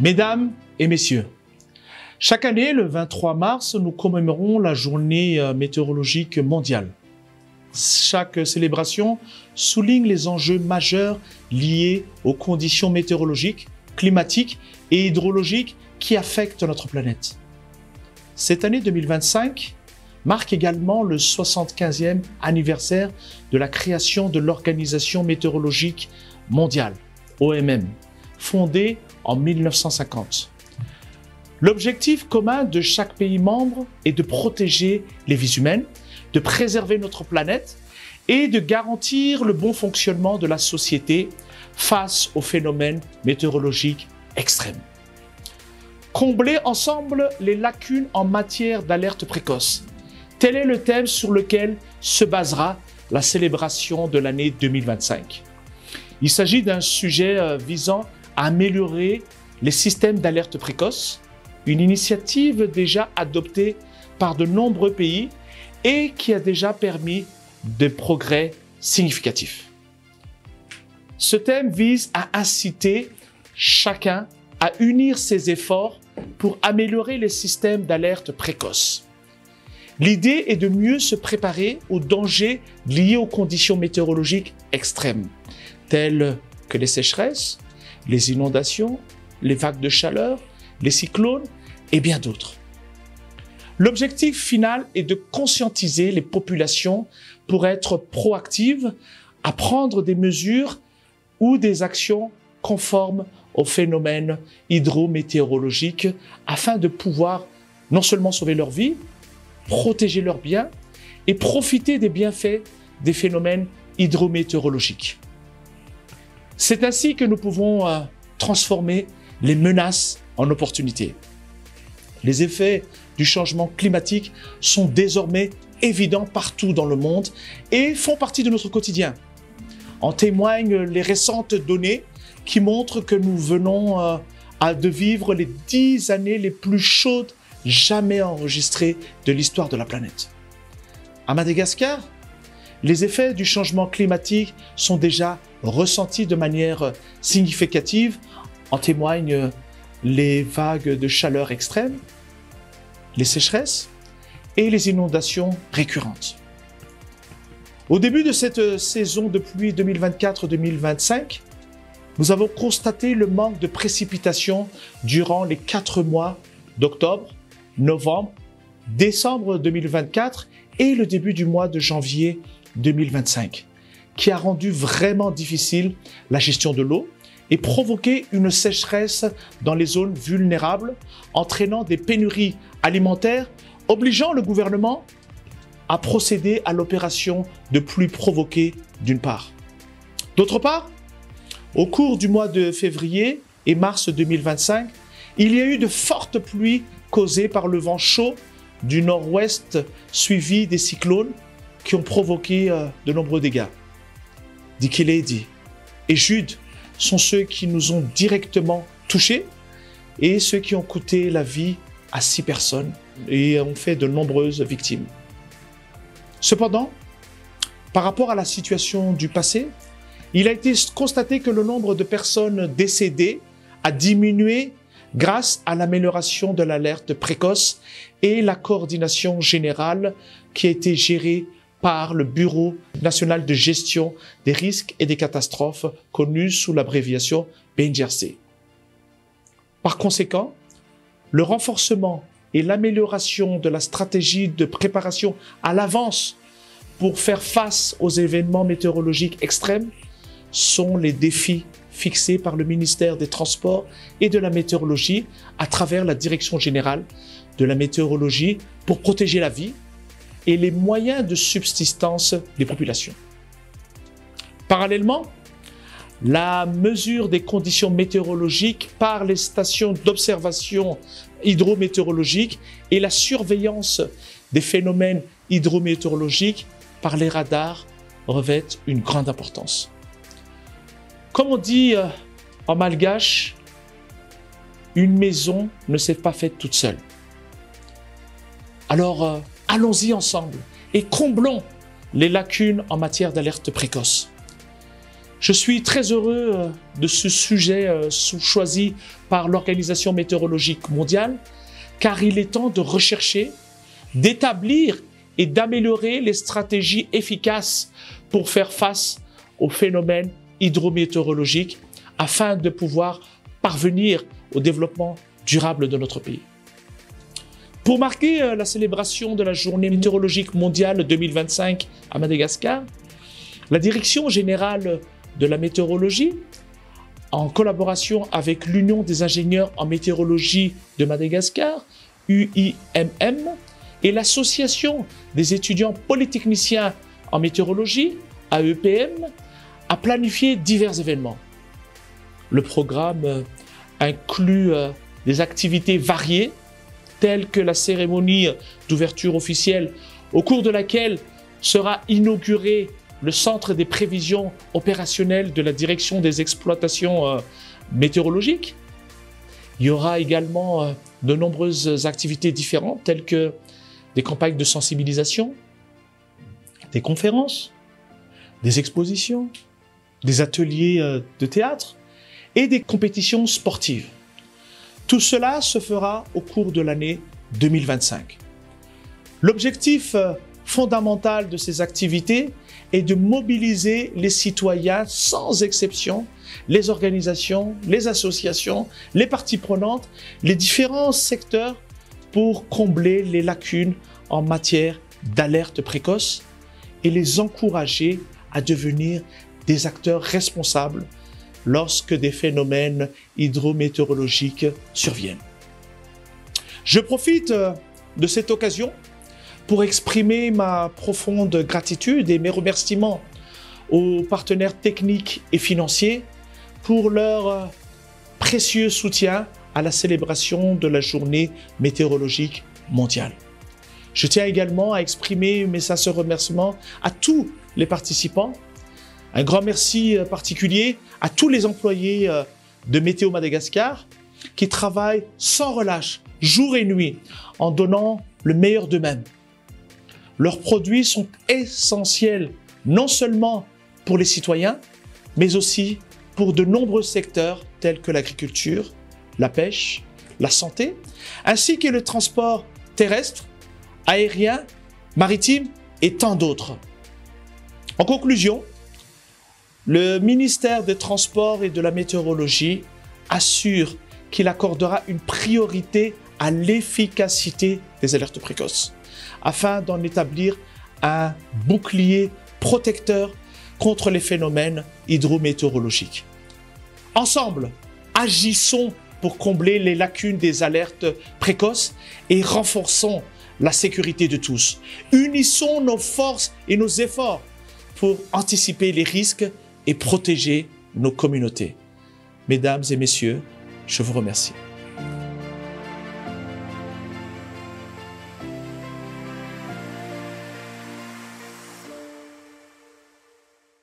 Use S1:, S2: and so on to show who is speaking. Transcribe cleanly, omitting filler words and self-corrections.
S1: Mesdames et messieurs, chaque année, le 23 mars, nous commémorons la journée météorologique mondiale. Chaque célébration souligne les enjeux majeurs liés aux conditions météorologiques, climatiques et hydrologiques qui affectent notre planète. Cette année 2025 marque également le 75e anniversaire de la création de l'Organisation météorologique mondiale, OMM, fondée en 1950. L'objectif commun de chaque pays membre est de protéger les vies humaines, de préserver notre planète et de garantir le bon fonctionnement de la société face aux phénomènes météorologiques extrêmes. Combler ensemble les lacunes en matière d'alerte précoce. Tel est le thème sur lequel se basera la célébration de l'année 2025. Il s'agit d'un sujet visant à améliorer les systèmes d'alerte précoce, une initiative déjà adoptée par de nombreux pays et qui a déjà permis des progrès significatifs. Ce thème vise à inciter chacun à unir ses efforts pour améliorer les systèmes d'alerte précoce. L'idée est de mieux se préparer aux dangers liés aux conditions météorologiques extrêmes, telles que les sécheresses, les inondations, les vagues de chaleur, les cyclones et bien d'autres. L'objectif final est de conscientiser les populations pour être proactives à prendre des mesures ou des actions conformes aux phénomènes hydrométéorologiques afin de pouvoir non seulement sauver leur vie, protéger leurs biens et profiter des bienfaits des phénomènes hydrométéorologiques. C'est ainsi que nous pouvons transformer les menaces en opportunités. Les effets du changement climatique sont désormais évidents partout dans le monde et font partie de notre quotidien. En témoignent les récentes données qui montrent que nous venons de vivre les 10 années les plus chaudes jamais enregistrées de l'histoire de la planète. À Madagascar, les effets du changement climatique sont déjà ressentis de manière significative. En témoignent les vagues de chaleur extrêmes, les sécheresses et les inondations récurrentes. Au début de cette saison de pluie 2024-2025, nous avons constaté le manque de précipitations durant les 4 mois d'octobre, novembre, décembre 2024 et le début du mois de janvier 2025, qui a rendu vraiment difficile la gestion de l'eau et provoqué une sécheresse dans les zones vulnérables, entraînant des pénuries alimentaires, obligeant le gouvernement à procéder à l'opération de pluie provoquée d'une part. D'autre part, au cours du mois de février et mars 2025, il y a eu de fortes pluies causées par le vent chaud du nord-ouest suivi des cyclones qui ont provoqué de nombreux dégâts. Dikeledi et Jude sont ceux qui nous ont directement touchés et ceux qui ont coûté la vie à 6 personnes et ont fait de nombreuses victimes. Cependant, par rapport à la situation du passé, il a été constaté que le nombre de personnes décédées a diminué grâce à l'amélioration de l'alerte précoce et la coordination générale qui a été gérée par le Bureau national de gestion des risques et des catastrophes, connu sous l'abréviation BNGRC. Par conséquent, le renforcement et l'amélioration de la stratégie de préparation à l'avance pour faire face aux événements météorologiques extrêmes sont les défis fixés par le ministère des Transports et de la Météorologie à travers la Direction générale de la météorologie pour protéger la vie et les moyens de subsistance des populations. Parallèlement, la mesure des conditions météorologiques par les stations d'observation hydrométéorologique et la surveillance des phénomènes hydrométéorologiques par les radars revêtent une grande importance. Comme on dit en malgache, une maison ne s'est pas faite toute seule. Alors, allons-y ensemble et comblons les lacunes en matière d'alerte précoce. Je suis très heureux de ce sujet choisi par l'Organisation météorologique mondiale, car il est temps de rechercher, d'établir et d'améliorer les stratégies efficaces pour faire face aux phénomènes hydrométéorologiques afin de pouvoir parvenir au développement durable de notre pays. Pour marquer la célébration de la Journée météorologique mondiale 2025 à Madagascar, la Direction générale de la météorologie, en collaboration avec l'Union des ingénieurs en météorologie de Madagascar, UIMM, et l'Association des étudiants polytechniciens en météorologie, AEPM, a planifié divers événements. Le programme inclut des activités variées, telles que la cérémonie d'ouverture officielle, au cours de laquelle sera inauguré le Centre des prévisions opérationnelles de la Direction des exploitations météorologiques. Il y aura également de nombreuses activités différentes, telles que des campagnes de sensibilisation, des conférences, des expositions, des ateliers de théâtre et des compétitions sportives. Tout cela se fera au cours de l'année 2025. L'objectif fondamental de ces activités est de mobiliser les citoyens sans exception, les organisations, les associations, les parties prenantes, les différents secteurs pour combler les lacunes en matière d'alerte précoce et les encourager à devenir des acteurs responsables lorsque des phénomènes hydrométéorologiques surviennent. Je profite de cette occasion pour exprimer ma profonde gratitude et mes remerciements aux partenaires techniques et financiers pour leur précieux soutien à la célébration de la Journée météorologique mondiale. Je tiens également à exprimer mes sincères remerciements à tous les participants. Un grand merci particulier à tous les employés de Météo Madagascar qui travaillent sans relâche, jour et nuit, en donnant le meilleur d'eux-mêmes. Leurs produits sont essentiels, non seulement pour les citoyens, mais aussi pour de nombreux secteurs tels que l'agriculture, la pêche, la santé, ainsi que le transport terrestre, aérien, maritime et tant d'autres. En conclusion, le ministère des Transports et de la Météorologie assure qu'il accordera une priorité à l'efficacité des alertes précoces, afin d'en établir un bouclier protecteur contre les phénomènes hydrométéorologiques. Ensemble, agissons pour combler les lacunes des alertes précoces et renforçons la sécurité de tous. Unissons nos forces et nos efforts pour anticiper les risques et protéger nos communautés. Mesdames et messieurs, je vous remercie.